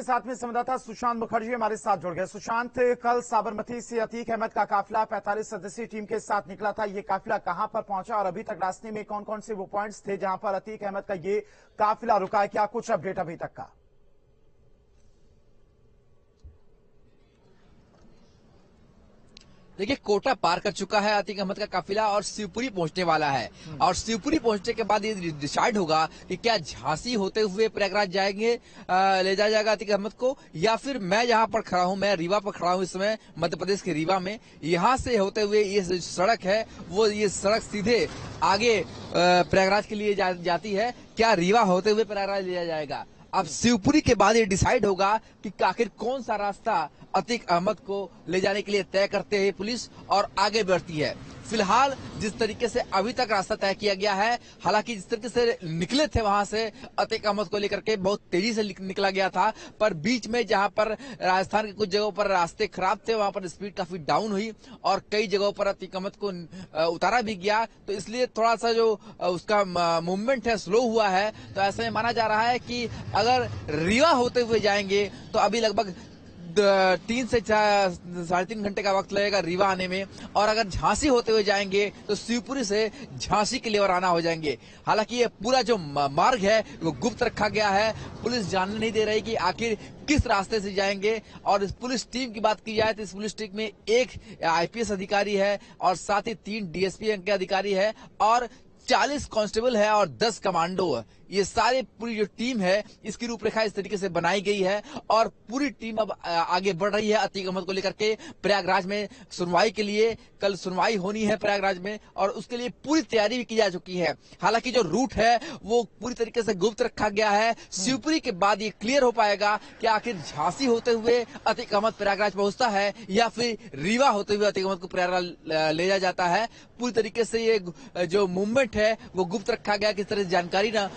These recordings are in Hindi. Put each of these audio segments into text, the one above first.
साथ में संवाददाता सुशांत मुखर्जी हमारे साथ जुड़ गए। सुशांत, कल साबरमती से अतीक अहमद का काफिला 45 सदस्यीय टीम के साथ निकला था। ये काफिला कहां पर पहुंचा और अभी तक रास्ते में कौन कौन से वो पॉइंट्स थे जहां पर अतीक अहमद का ये काफिला रुका है? क्या कुछ अपडेट अभी तक का? देखिए, कोटा पार कर चुका है अतीक अहमद का काफिला और शिवपुरी पहुंचने वाला है। और शिवपुरी पहुंचने के बाद ये डिसाइड होगा कि क्या झांसी होते हुए प्रयागराज जाएंगे, ले जाया जाएगा अतीक अहमद को, या फिर मैं जहां पर खड़ा हूं, मैं रीवा पर खड़ा हूं इस समय, मध्य प्रदेश के रीवा में, यहां से होते हुए ये सड़क है वो ये सड़क सीधे आगे प्रयागराज के लिए जाती है। क्या रीवा होते हुए प्रयागराज लिया जाएगा? अब शिवपुरी के बाद ये डिसाइड होगा कि आखिर कौन सा रास्ता अतीक अहमद को ले जाने के लिए तय करते हैं पुलिस और आगे बढ़ती है। फिलहाल जिस तरीके से अभी तक रास्ता तय किया गया है, हालांकि जिस तरीके से निकले थे वहां से अतीक अहमद को लेकर के बहुत तेजी से निकला गया था, पर बीच में जहां पर राजस्थान के कुछ जगहों पर रास्ते खराब थे वहां पर स्पीड काफी डाउन हुई और कई जगहों पर अतीक अहमद को उतारा भी गया, तो इसलिए थोड़ा सा जो उसका मूवमेंट है स्लो हुआ है। तो ऐसे में माना जा रहा है कि अगर रीवा होते हुए जाएंगे तो अभी लगभग 3 से 3.5 घंटे का वक्त लगेगा रीवा आने में, और अगर झांसी होते हुए जाएंगे तो शिवपुरी से झांसी के लिए रवाना हो जाएंगे। हालांकि ये पूरा जो मार्ग है वो गुप्त रखा गया है, पुलिस जानने नहीं दे रही कि आखिर किस रास्ते से जाएंगे। और इस पुलिस टीम की बात की जाए तो इस पुलिस टीम में एक आईपीएस अधिकारी है और साथ ही 3 डीएसपी के अधिकारी है और 40 कांस्टेबल है और 10 कमांडो है। ये सारे पूरी जो टीम है इसकी रूपरेखा इस तरीके से बनाई गई है और पूरी टीम अब आगे बढ़ रही है अतीक अहमद को लेकर के प्रयागराज में सुनवाई के लिए। कल सुनवाई होनी है प्रयागराज में और उसके लिए पूरी तैयारी भी की जा चुकी है। हालांकि जो रूट है वो पूरी तरीके से गुप्त रखा गया है। शिवपुरी के बाद ये क्लियर हो पाएगा कि आखिर झांसी होते हुए अतीक अहमद प्रयागराज पहुंचता है या फिर रीवा होते हुए अतीक अहमद को प्रयागराज ले जाया जाता है। पूरी तरीके से ये जो मूवमेंट है वो गुप्त रखा गया, किस तरह से जानकारी न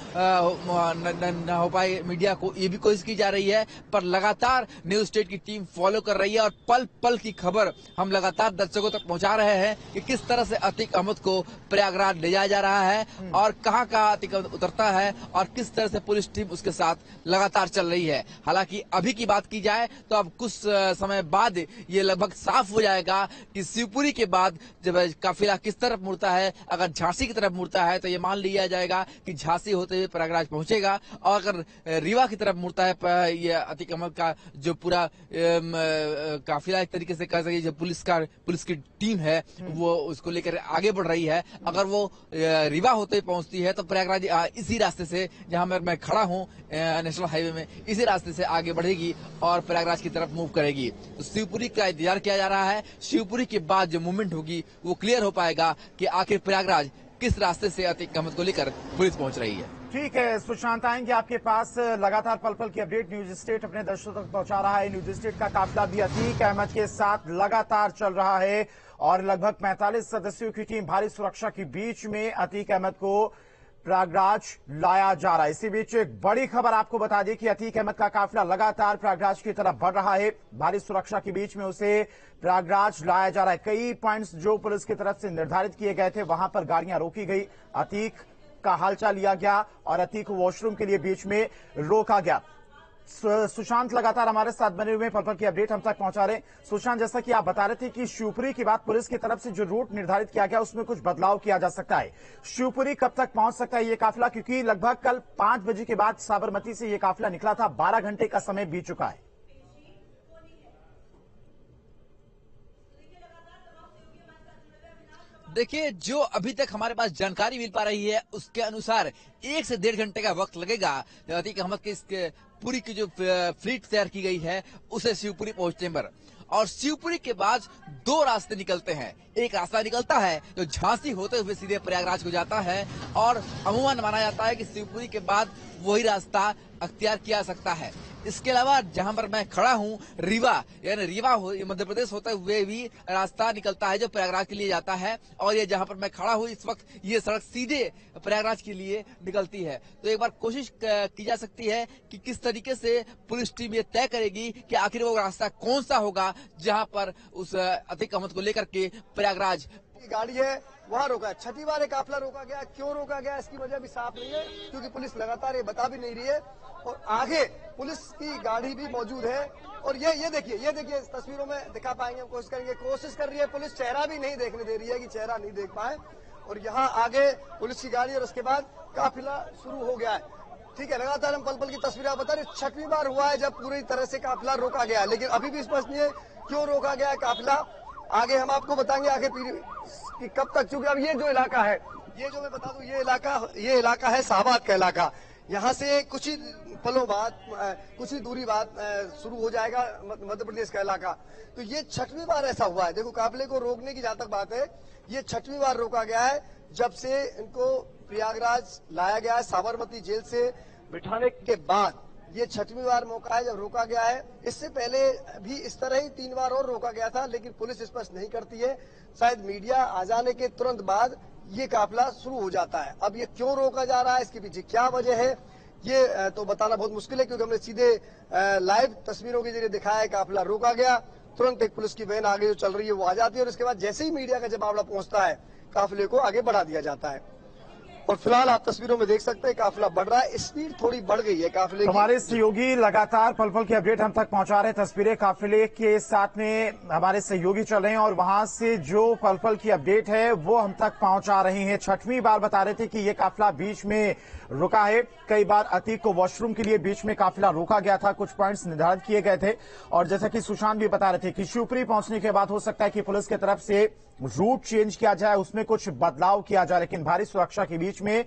हो पाए मीडिया को, ये भी कोशिश की जा रही है। पर लगातार न्यूज स्टेट की टीम फॉलो कर रही है और पल पल की खबर हम लगातार दर्शकों तक पहुंचा रहे हैं कि किस तरह से अतीक अहमद को प्रयागराज ले जाया जा रहा है और कहां कहां अतीक अहमद उतरता है और किस तरह से पुलिस टीम उसके साथ लगातार चल रही है। हालांकि अभी की बात की जाए तो अब कुछ समय बाद ये लगभग साफ हो जाएगा कि शिवपुरी के बाद जब काफिला किस तरफ मुड़ता है। अगर झांसी की तरफ मुड़ता है तो ये मान लिया जाएगा कि झांसी होते हुए प्रयागराज पहुंचेगा, और अगर रीवा की तरफ मुड़ता है ये अतीक अहमद का जो पूरा काफिला एक तरीके से कह सके जो पुलिस की टीम है वो उसको लेकर आगे बढ़ रही है। अगर वो रीवा होते हुए पहुंचती है तो प्रयागराज इसी रास्ते से जहां मैं खड़ा हूं नेशनल हाईवे में, इसी रास्ते से आगे बढ़ेगी और प्रयागराज की तरफ मूव करेगी। तो शिवपुरी का इंतजार किया जा रहा है। शिवपुरी के बाद जो मूवमेंट होगी वो क्लियर हो पाएगा कि आखिर प्रयागराज किस रास्ते से अतीक अहमद को लेकर पुलिस पहुंच रही है। ठीक है सुशांत, आएंगे आपके पास। लगातार पल पल की अपडेट न्यूज स्टेट अपने दर्शकों तक पहुंचा रहा है। न्यूज स्टेट का काफिला भी अतीक अहमद के साथ लगातार चल रहा है और लगभग 45 सदस्यों की टीम भारी सुरक्षा के बीच में अतीक अहमद को प्रयागराज लाया जा रहा है। इसी बीच एक बड़ी खबर आपको बता दें कि अतीक अहमद का काफिला लगातार प्रयागराज की तरफ बढ़ रहा है। भारी सुरक्षा के बीच में उसे प्रयागराज लाया जा रहा है। कई पॉइंट्स जो पुलिस की तरफ से निर्धारित किए गए थे वहां पर गाड़ियां रोकी गई, अतीक का हालचाल लिया गया और अतीक को वॉशरूम के लिए बीच में रोका गया। सुशांत लगातार हमारे साथ बने हुए पल पल की अपडेट हम तक पहुंचा रहे। सुशांत, जैसा कि आप बता रहे थे कि शिवपुरी की बात पुलिस की तरफ से जो रूट निर्धारित किया गया उसमें कुछ बदलाव किया जा सकता है। शिवपुरी कब तक पहुंच सकता है ये काफिला? क्योंकि लगभग कल 5 बजे के बाद साबरमती से ये काफिला निकला था, 12 घंटे का समय बीत चुका है। देखिए, जो अभी तक हमारे पास जानकारी मिल पा रही है उसके अनुसार 1 से 1.5 घंटे का वक्त लगेगा अतीक अहमद के पूरी की जो फ्लीट तैयार की गई है उसे शिवपुरी पहुंचने पर। और शिवपुरी के बाद 2 रास्ते निकलते हैं। एक रास्ता निकलता है जो झांसी होते हुए सीधे प्रयागराज को जाता है और अमूमन माना जाता है कि शिवपुरी के बाद वही रास्ता अख्तियार किया सकता है। इसके अलावा जहां पर मैं खड़ा हूं रीवा, यानी रीवा मध्य प्रदेश होते हुए भी रास्ता निकलता है जो प्रयागराज के लिए जाता है, और ये जहां पर मैं खड़ा हूं इस वक्त ये सड़क सीधे प्रयागराज के लिए निकलती है। तो एक बार कोशिश की जा सकती है कि किस तरीके से पुलिस टीम ये तय करेगी कि आखिर वो रास्ता कौन सा होगा जहां पर उस अतीक अहमद को लेकर के प्रयागराज गाड़ी है वहां रोका है। छठी बार काफिला रोका गया, क्यों रोका गया इसकी वजह भी साफ नहीं है, क्योंकि पुलिस लगातार ये बता भी नहीं रही है। और आगे पुलिस की गाड़ी भी मौजूद है। और ये देखिए इस तस्वीरों में दिखा पाएंगे, हम कोशिश कर रही है पुलिस, चेहरा भी नहीं देखने दे रही है कि चेहरा नहीं देख पाए। और यहाँ आगे पुलिस की गाड़ी और उसके बाद काफिला शुरू हो गया है। ठीक है, लगातार हम पल पल की तस्वीरें बता रहे। छठवीं बार हुआ है जब पूरी तरह से काफिला रोका गया, लेकिन अभी भी स्पष्ट नहीं है क्यों रोका गया है काफिला। आगे हम आपको बताएंगे आगे कि कब तक, चूंकि अब ये जो इलाका है, ये जो मैं बता दूं, ये इलाका है शाहबाद का इलाका। यहाँ से कुछ ही पलों बाद, कुछ ही दूरी बाद शुरू हो जाएगा मध्य प्रदेश का इलाका। तो ये छठवीं बार ऐसा हुआ है। देखो, काफिले को रोकने की जहां तक बात है, ये छठवीं बार रोका गया है जब से इनको प्रयागराज लाया गया है, साबरमती जेल से बिठाने के बाद ये छठवीं बार मौका है जब रोका गया है। इससे पहले भी इस तरह ही 3 बार और रोका गया था, लेकिन पुलिस स्पष्ट नहीं करती है। शायद मीडिया आ जाने के तुरंत बाद ये काफिला शुरू हो जाता है। अब ये क्यों रोका जा रहा है, इसके पीछे क्या वजह है, ये तो बताना बहुत मुश्किल है, क्योंकि हमने सीधे लाइव तस्वीरों के जरिए दिखाया है। काफिला रोका गया, तुरंत एक पुलिस की वैन आगे जो चल रही है वो आ जाती है, और इसके बाद जैसे ही मीडिया का जमावड़ा पहुंचता है, काफिले को आगे बढ़ा दिया जाता है। और फिलहाल आप तस्वीरों में देख सकते हैं काफिला बढ़ रहा है, स्पीड थोड़ी बढ़ गई है काफिले की। हमारे सहयोगी लगातार पल पल की अपडेट हम तक पहुंचा रहे हैं। तस्वीरें काफिले के साथ में हमारे सहयोगी चल रहे हैं और वहां से जो पल पल की अपडेट है वो हम तक पहुंचा रहे हैं। छठवीं बार बता रहे थे कि ये काफिला बीच में रुका है। कई बार अतीक को वॉशरूम के लिए बीच में काफिला रोका गया था, कुछ पॉइंट्स निर्धारित किए गए थे। और जैसा कि सुशांत भी बता रहे थे कि शिवपुरी पहुंचने के बाद हो सकता है कि पुलिस की तरफ से रूट चेंज किया जाए, उसमें कुछ बदलाव किया जाए, लेकिन भारी सुरक्षा के बीच में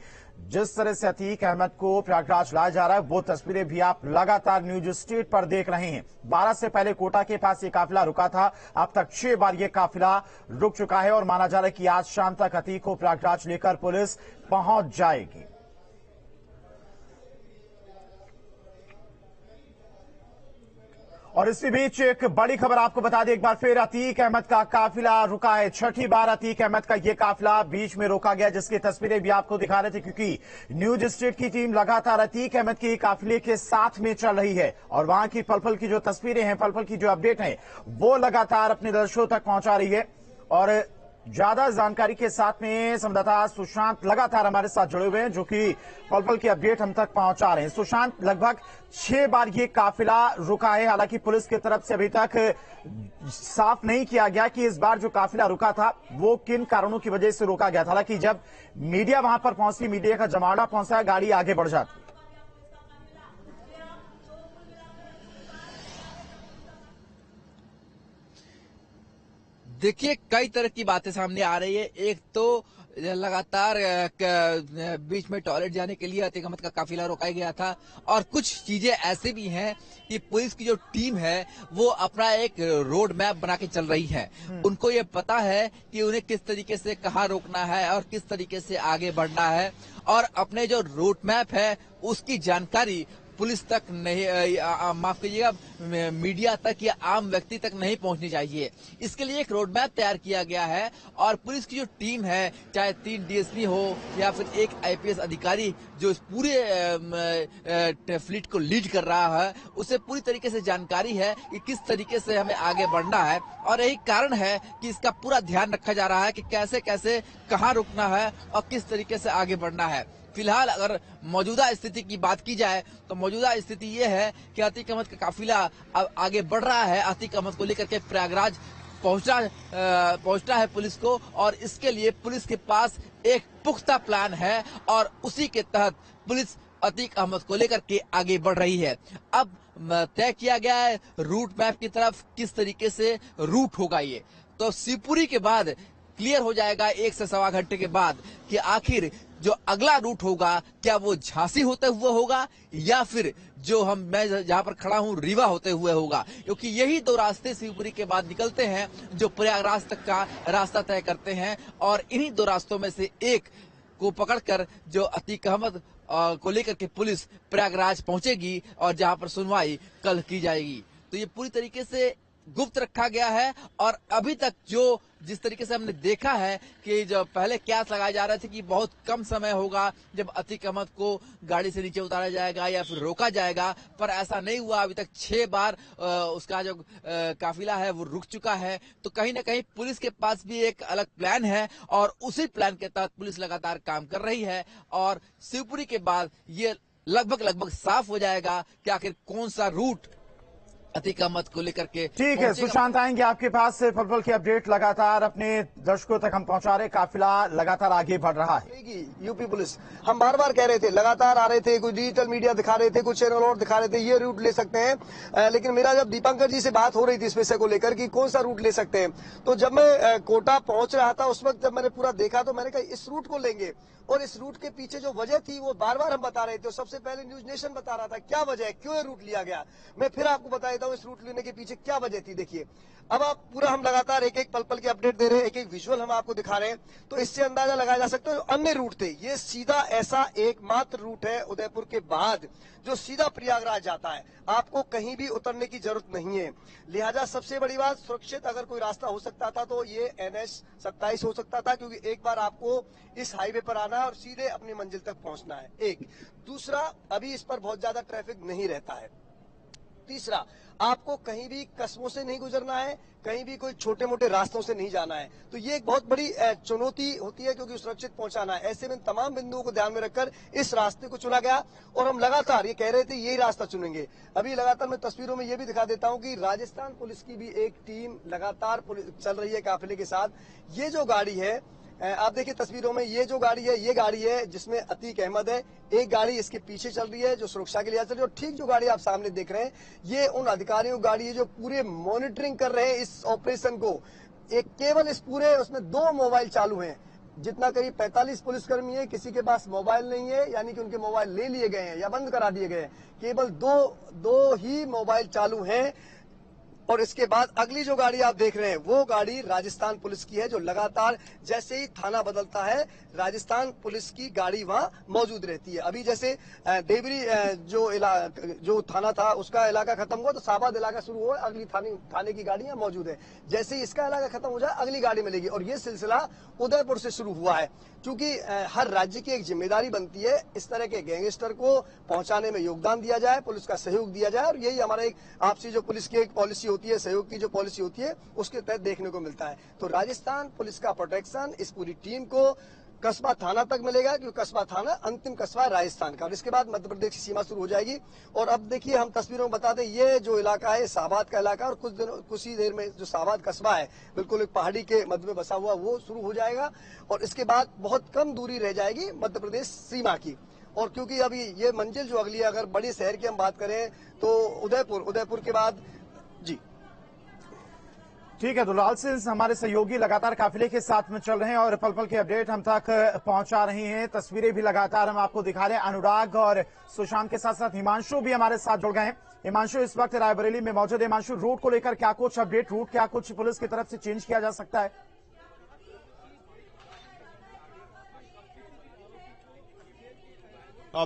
जिस तरह से अतीक अहमद को प्रयागराज लाया जा रहा है वो तस्वीरें भी आप लगातार न्यूज स्टेट पर देख रहे हैं। 12 से पहले कोटा के पास ये काफिला रुका था, अब तक 6 बार ये काफिला रुक चुका है और माना जा रहा है कि आज शाम तक अतीक को प्रयागराज लेकर पुलिस पहुंच जाएगी। और इसी बीच एक बड़ी खबर आपको बता दें एक बार फिर, अतीक अहमद का काफिला रुका है। छठी बार अतीक अहमद का यह काफिला बीच में रोका गया, जिसकी तस्वीरें भी आपको दिखा रहे थे, क्योंकि न्यूज स्टेट की टीम लगातार अतीक अहमद के काफिले के साथ में चल रही है और वहां की पल पल की जो तस्वीरें हैं, पल पल की जो अपडेट है वो लगातार अपने दर्शकों तक पहुंचा रही है। और ज्यादा जानकारी के साथ में संवाददाता सुशांत लगातार हमारे साथ जुड़े हुए हैं, जो कि पल पल की अपडेट हम तक पहुंचा रहे हैं। सुशांत, लगभग 6 बार ये काफिला रुका है, हालांकि पुलिस की तरफ से अभी तक साफ नहीं किया गया कि इस बार जो काफिला रुका था वो किन कारणों की वजह से रोका गया था। हालांकि जब मीडिया वहां पर पहुंची, मीडिया का जमावड़ा पहुंचा, गाड़ी आगे बढ़ जाती। देखिए, कई तरह की बातें सामने आ रही है। एक तो लगातार बीच में टॉयलेट जाने के लिए अतीक अहमद का काफिला रोका गया था, और कुछ चीजें ऐसे भी हैं कि पुलिस की जो टीम है वो अपना एक रोड मैप बना के चल रही है। उनको ये पता है कि उन्हें किस तरीके से कहाँ रोकना है और किस तरीके से आगे बढ़ना है, और अपने जो रोड मैप है उसकी जानकारी पुलिस तक नहीं, माफ कीजिएगा, मीडिया तक या आम व्यक्ति तक नहीं पहुंचनी चाहिए। इसके लिए एक रोड मैप तैयार किया गया है, और पुलिस की जो टीम है, चाहे 3 डीएसपी हो या फिर एक आईपीएस अधिकारी जो इस पूरे फ्लीट को लीड कर रहा है, उसे पूरी तरीके से जानकारी है कि किस तरीके से हमें आगे बढ़ना है। और यही कारण है कि इसका पूरा ध्यान रखा जा रहा है कि कैसे कैसे कहाँ रुकना है और किस तरीके से आगे बढ़ना है। फिलहाल अगर मौजूदा स्थिति की बात की जाए तो मौजूदा स्थिति ये है कि अतीक अहमद का काफिला अब आगे बढ़ रहा है। अतीक अहमद को लेकर के प्रयागराज पहुंचना है पुलिस को, और इसके लिए पुलिस के पास एक पुख्ता प्लान है और उसी के तहत पुलिस अतीक अहमद को लेकर के आगे बढ़ रही है। अब तय किया गया है रूट मैप की तरफ किस तरीके से रूट होगा। ये तो शिवपुरी के बाद क्लियर हो जाएगा 1 से सवा घंटे के बाद कि आखिर जो अगला रूट होगा क्या वो झांसी होते हुए होगा या फिर जो मैं जहां पर खड़ा हूं रीवा होते हुए होगा, क्योंकि यही 2 रास्ते शिवपुरी के बाद निकलते हैं जो प्रयागराज तक का रास्ता तय करते हैं, और इन्हीं 2 रास्तों में से एक को पकड़कर जो अतीक अहमद को लेकर के पुलिस प्रयागराज पहुंचेगी और जहां पर सुनवाई कल की जाएगी। तो ये पूरी तरीके से गुप्त रखा गया है। और अभी तक जो जिस तरीके से हमने देखा है कि जो पहले कयास लगाए जा रहे थे कि बहुत कम समय होगा जब अतीक अहमद को गाड़ी से नीचे उतारा जाएगा या फिर रोका जाएगा, पर ऐसा नहीं हुआ। अभी तक 6 बार उसका जो काफिला है वो रुक चुका है। तो कहीं ना कहीं पुलिस के पास भी एक अलग प्लान है और उसी प्लान के तहत पुलिस लगातार काम कर रही है। और शिवपुरी के बाद ये लगभग साफ हो जाएगा कि आखिर कौन सा रूट अतीक अहमद को लेकर के। ठीक है सुशांत, आएंगे आपके पास से पल पल की अपडेट लगातार अपने दर्शकों तक हम पहुंचा रहे। काफिला लगातार आगे बढ़ रहा है। यूपी पुलिस, हम बार बार कह रहे थे, लगातार आ रहे थे, कुछ डिजिटल मीडिया दिखा रहे थे, कुछ चैनल और दिखा रहे थे ये रूट ले सकते हैं। लेकिन मेरा जब दीपांकर जी से बात हो रही थी इस विषय को लेकर कि कौन सा रूट ले सकते हैं, तो जब मैं कोटा पहुंच रहा था उस वक्त जब मैंने पूरा देखा तो मैंने कहा इस रूट को लेंगे। और इस रूट के पीछे जो वजह थी वो बार बार हम बता रहे थे। सबसे पहले न्यूज नेशन बता रहा था क्या वजह है, क्यों ये रूट लिया गया। मैं फिर आपको बता देता हूँ इस रूट लेने के पीछे क्या वजह थी। देखिए, अब आप पूरा हम लगातार एक एक पल पल की अपडेट दे रहे हैं, एक एक विजुअल हम आपको दिखा रहे हैं, तो इससे अंदाजा लगाया जा सकता है अन्य रूट थे। ये सीधा ऐसा एकमात्र रूट है उदयपुर के बाद जो सीधा प्रयागराज जाता है। आपको कहीं भी उतरने की जरूरत नहीं है। लिहाजा सबसे बड़ी बात, सुरक्षित अगर कोई रास्ता हो सकता था तो ये NH 27 हो सकता था, क्योंकि एक बार आपको इस हाईवे पर आना है और सीधे अपनी मंजिल तक पहुंचना है। एक दूसरा, अभी इस पर बहुत ज्यादा ट्रैफिक नहीं रहता है। तीसरा, आपको कहीं भी कस्बों से नहीं गुजरना है, कहीं भी कोई छोटे मोटे रास्तों से नहीं जाना है। तो ये एक बहुत बड़ी चुनौती होती है क्योंकि सुरक्षित पहुंचाना है। ऐसे में तमाम बिंदुओं को ध्यान में रखकर इस रास्ते को चुना गया और हम लगातार ये कह रहे थे यही रास्ता चुनेंगे। अभी लगातार मैं तस्वीरों में ये भी दिखा देता हूं कि राजस्थान पुलिस की भी एक टीम लगातार चल रही है काफिले के साथ। ये जो गाड़ी है, आप देखिए तस्वीरों में, ये जो गाड़ी है ये गाड़ी है जिसमें अतीक अहमद है। एक गाड़ी इसके पीछे चल रही है जो सुरक्षा के लिए चल रही है। और ठीक जो गाड़ी आप सामने देख रहे हैं ये उन अधिकारियों की गाड़ी है जो पूरे मॉनिटरिंग कर रहे हैं इस ऑपरेशन को। एक केवल इस पूरे उसमें 2 मोबाइल चालू हैं। जितना करीब 45 पुलिसकर्मी है, किसी के पास मोबाइल नहीं है, यानी कि उनके मोबाइल ले लिए गए हैं या बंद करा दिए गए हैं। केवल दो ही मोबाइल चालू हैं। और इसके बाद अगली जो गाड़ी आप देख रहे हैं वो गाड़ी राजस्थान पुलिस की है, जो लगातार जैसे ही थाना बदलता है राजस्थान पुलिस की गाड़ी वहां मौजूद रहती है। अभी जैसे देवरी जो थाना था उसका इलाका खत्म हुआ तो साबाद इलाका शुरू हुआ, अगली थाने की गाड़ियां मौजूद है। जैसे ही इसका इलाका खत्म हो जाए अगली गाड़ी मिलेगी। और ये सिलसिला उदयपुर से शुरू हुआ है, क्योंकि हर राज्य की एक जिम्मेदारी बनती है इस तरह के गैंगस्टर को पहुंचाने में योगदान दिया जाए, पुलिस का सहयोग दिया जाए। और यही हमारा एक आपसी जो पुलिस की एक पॉलिसी होती है, सहयोग की जो पॉलिसी होती है, उसके तहत देखने को मिलता है। तो राजस्थान पुलिस का प्रोटेक्शन इस पूरी टीम को कस्बा थाना तक मिलेगा, क्योंकि कस्बा थाना अंतिम कस्बा राजस्थान का, और इसके बाद मध्य प्रदेश की सीमा शुरू हो जाएगी। और अब देखिए हम तस्वीरों में बता दें, ये जो इलाका है साबाद का इलाका, और कुछ ही देर में जो साबाद कस्बा है बिल्कुल एक पहाड़ी के मध्य में बसा हुआ, वो शुरू हो जाएगा। और इसके बाद बहुत कम दूरी रह जाएगी मध्य प्रदेश सीमा की। और क्योंकि अभी ये मंजिल जो अगली है, अगर बड़े शहर की हम बात करें तो उदयपुर के बाद जी। ठीक है, दुलाल से हमारे सहयोगी लगातार काफिले के साथ में चल रहे हैं और पल पल की अपडेट हम तक पहुंचा रही हैं। तस्वीरें भी लगातार हम आपको दिखा रहे हैं। अनुराग और सुशांत के साथ साथ हिमांशु भी हमारे साथ जुड़ गए हैं। हिमांशु इस वक्त रायबरेली में मौजूद है। हिमांशु, रूट को लेकर क्या कुछ अपडेट, रूट क्या कुछ पुलिस की तरफ से चेंज किया जा सकता है?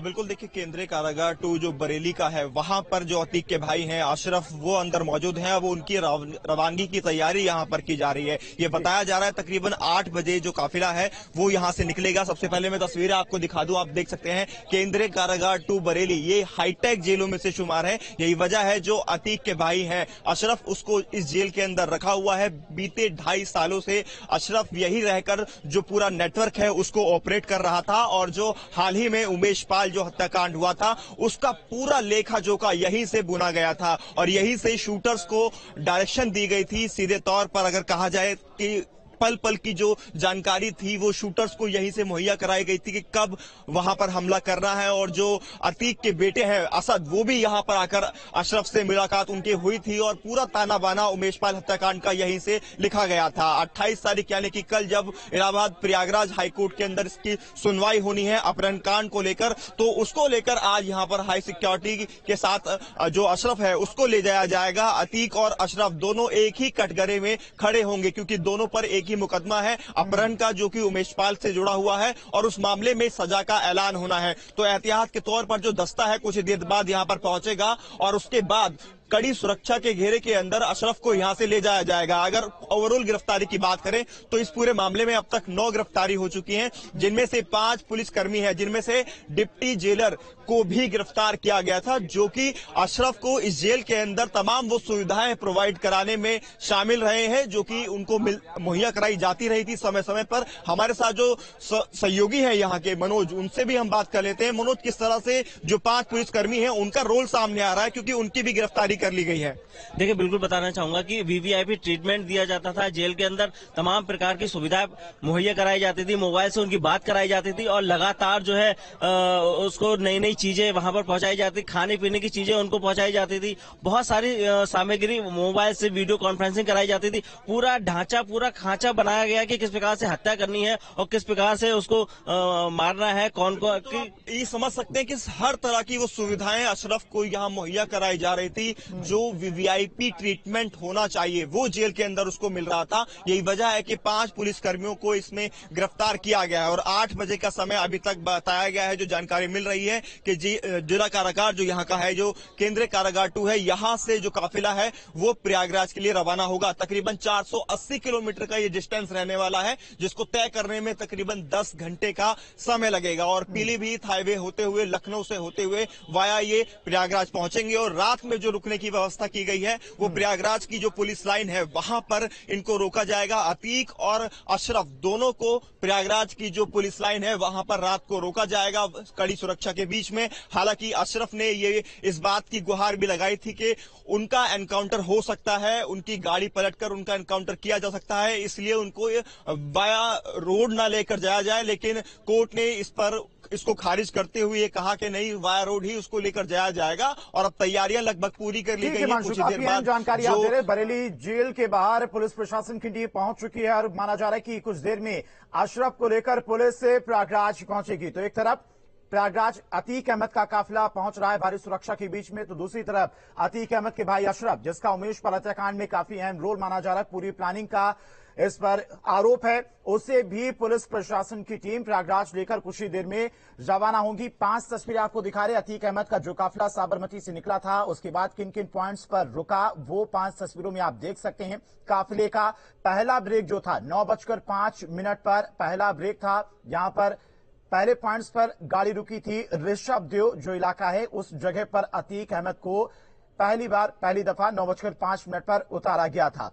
बिल्कुल, देखिए केंद्रीय कारागार 2 जो बरेली का है वहां पर जो अतीक के भाई हैं अशरफ वो अंदर मौजूद हैं। अब उनकी रवानगी की तैयारी यहां पर की जा रही है। ये बताया जा रहा है तकरीबन 8 बजे जो काफिला है वो यहां से निकलेगा। सबसे पहले मैं तस्वीरें आपको दिखा दूं, आप देख सकते हैं केंद्रीय कारागार 2 बरेली ये हाईटेक जेलों में से शुमार है। यही वजह है जो अतीक के भाई हैं अशरफ, उसको इस जेल के अंदर रखा हुआ है। बीते 2.5 सालों से अशरफ यही रहकर जो पूरा नेटवर्क है उसको ऑपरेट कर रहा था। और जो हाल ही में उमेश जो हत्याकांड हुआ था उसका पूरा लेखा जोखा यहीं से बुना गया था और यहीं से शूटर्स को डायरेक्शन दी गई थी। सीधे तौर पर अगर कहा जाए कि पल पल की जो जानकारी थी वो शूटर्स को यहीं से मुहैया कराई गई थी कि कब वहां पर हमला करना है। और जो अतीक के बेटे हैं असद, वो भी यहां पर आकर अशरफ से मुलाकात उनकी हुई थी और पूरा ताना बाना उमेश पाल हत्याकांड का यहीं से लिखा गया था। 28 तारीख यानी कि कल जब इलाहाबाद प्रयागराज हाईकोर्ट के अंदर इसकी सुनवाई होनी है अपहरण कांड को लेकर, तो उसको लेकर आज यहां पर हाई सिक्योरिटी के साथ जो अशरफ है उसको ले जाया जाएगा। अतीक और अशरफ दोनों एक ही कटघरे में खड़े होंगे, क्योंकि दोनों पर एक ही मुकदमा है अपहरण का जो कि उमेश पाल से जुड़ा हुआ है और उस मामले में सजा का ऐलान होना है। तो एहतियात के तौर पर जो दस्ता है कुछ देर बाद यहां पर पहुंचेगा और उसके बाद कड़ी सुरक्षा के घेरे के अंदर अशरफ को यहां से ले जाया जाएगा। अगर ओवरऑल गिरफ्तारी की बात करें तो इस पूरे मामले में अब तक 9 गिरफ्तारी हो चुकी हैं, जिनमें से 5 पुलिसकर्मी हैं, जिनमें से डिप्टी जेलर को भी गिरफ्तार किया गया था, जो कि अशरफ को इस जेल के अंदर तमाम वो सुविधाएं प्रोवाइड कराने में शामिल रहे हैं, जो कि उनको मुहैया कराई जाती रही थी समय समय पर। हमारे साथ जो सहयोगी है यहाँ के मनोज, उनसे भी हम बात कर लेते हैं। मनोज, किस तरह से जो 5 पुलिसकर्मी हैं उनका रोल सामने आ रहा है, क्योंकि उनकी भी गिरफ्तारी कर ली गई है? देखिए, बिल्कुल बताना चाहूंगा कि वीवीआईपी ट्रीटमेंट दिया जाता था जेल के अंदर, तमाम प्रकार की सुविधाएं मुहैया कराई जाती थी, मोबाइल से उनकी बात कराई जाती थी और लगातार जो है उसको नई नई चीजें वहां पर पहुंचाई जाती, खाने पीने की चीजें उनको पहुंचाई जाती थी, बहुत सारी सामग्री मोबाइल से वीडियो कॉन्फ्रेंसिंग कराई जाती थी। पूरा ढांचा, पूरा खांचा बनाया गया कि किस प्रकार से हत्या करनी है और किस प्रकार से उसको मारना है, कौन को ये समझ सकते हैं कि हर तरह की वो सुविधाएं अशरफ को यहाँ मुहैया कराई जा रही थी। जो वीवीआईपी ट्रीटमेंट होना चाहिए वो जेल के अंदर उसको मिल रहा था। यही वजह है कि 5 पुलिसकर्मियों को इसमें गिरफ्तार किया गया है और 8 बजे का समय अभी तक बताया गया है। जो जानकारी मिल रही है कि जिला कारागार जो यहाँ का है, जो केंद्रीय कारागार 2 है, यहाँ से जो काफिला है वो प्रयागराज के लिए रवाना होगा। तकरीबन 480 किलोमीटर का ये डिस्टेंस रहने वाला है, जिसको तय करने में तकरीबन 10 घंटे का समय लगेगा और पीलीभीत हाईवे होते हुए, लखनऊ से होते हुए वाया ये प्रयागराज पहुंचेंगे। और रात में जो रुकने की व्यवस्था की गई है वो प्रयागराज की जो पुलिस लाइन है वहां पर इनको रोका जाएगा। अतीक और अशरफ दोनों को प्रयागराज की जो पुलिस लाइन है वहां पर रात को रोका जाएगा, कड़ी सुरक्षा के बीच में। हालांकि अशरफ ने ये इस बात की गुहार भी लगाई थी कि उनका एनकाउंटर हो सकता है, उनकी गाड़ी पलटकर उनका एनकाउंटर किया जा सकता है, इसलिए उनको बाया रोड ना लेकर जाया जाए। लेकिन कोर्ट ने इसको खारिज करते हुए ये कहा कि नहीं, वाया रोड ही उसको लेकर जाया जाएगा और अब तैयारियां लगभग पूरी कर ली गई हैं। कुछ देर बाद जानकारी आप दे रहे, बरेली जेल के बाहर पुलिस प्रशासन की टीम पहुंच चुकी है और माना जा रहा है कि कुछ देर में अशरफ को लेकर पुलिस से प्रयागराज पहुंचेगी। तो एक तरफ प्रयागराज अतीक अहमद का काफिला पहुंच रहा है भारी सुरक्षा के बीच में, तो दूसरी तरफ अतीक अहमद के भाई अशरफ, जिसका उमेश पाल हत्याकांड में काफी अहम रोल माना जा रहा है, पूरी प्लानिंग का इस पर आरोप है, उसे भी पुलिस प्रशासन की टीम प्रयागराज लेकर कुछ ही देर में रवाना होंगी। 5 तस्वीरें आपको दिखा रहे अतीक अहमद का जो काफिला साबरमती से निकला था, उसके बाद किन किन पॉइंट्स पर रुका, वो 5 तस्वीरों में आप देख सकते हैं। काफिले का पहला ब्रेक जो था 9:05 पर पहला ब्रेक था। यहां पर पहले पॉइंट्स पर गाड़ी रुकी थी। ऋषभ देव जो इलाका है उस जगह पर अतीक अहमद को पहली दफा 9:05 पर उतारा गया था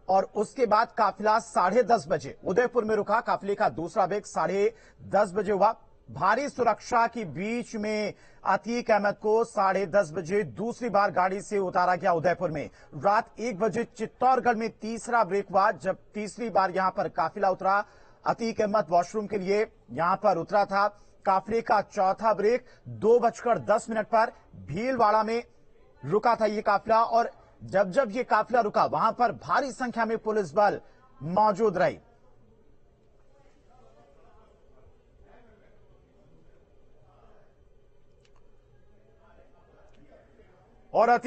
और उसके बाद काफिला 10:30 बजे उदयपुर में रुका। काफिले का दूसरा ब्रेक 10:30 बजे हुआ। भारी सुरक्षा के बीच में अतीक अहमद को 10:30 बजे दूसरी बार गाड़ी से उतारा गया उदयपुर में। रात 1 बजे चित्तौड़गढ़ में तीसरा ब्रेक हुआ, जब तीसरी बार यहां पर काफिला उतरा। अतीक अहमद वॉशरूम के लिए यहां पर उतरा था। काफिले का चौथा ब्रेक 2:10 पर भीलवाड़ा में रुका था ये काफिला और जब ये काफिला रुका वहां पर भारी संख्या में पुलिस बल मौजूद रही और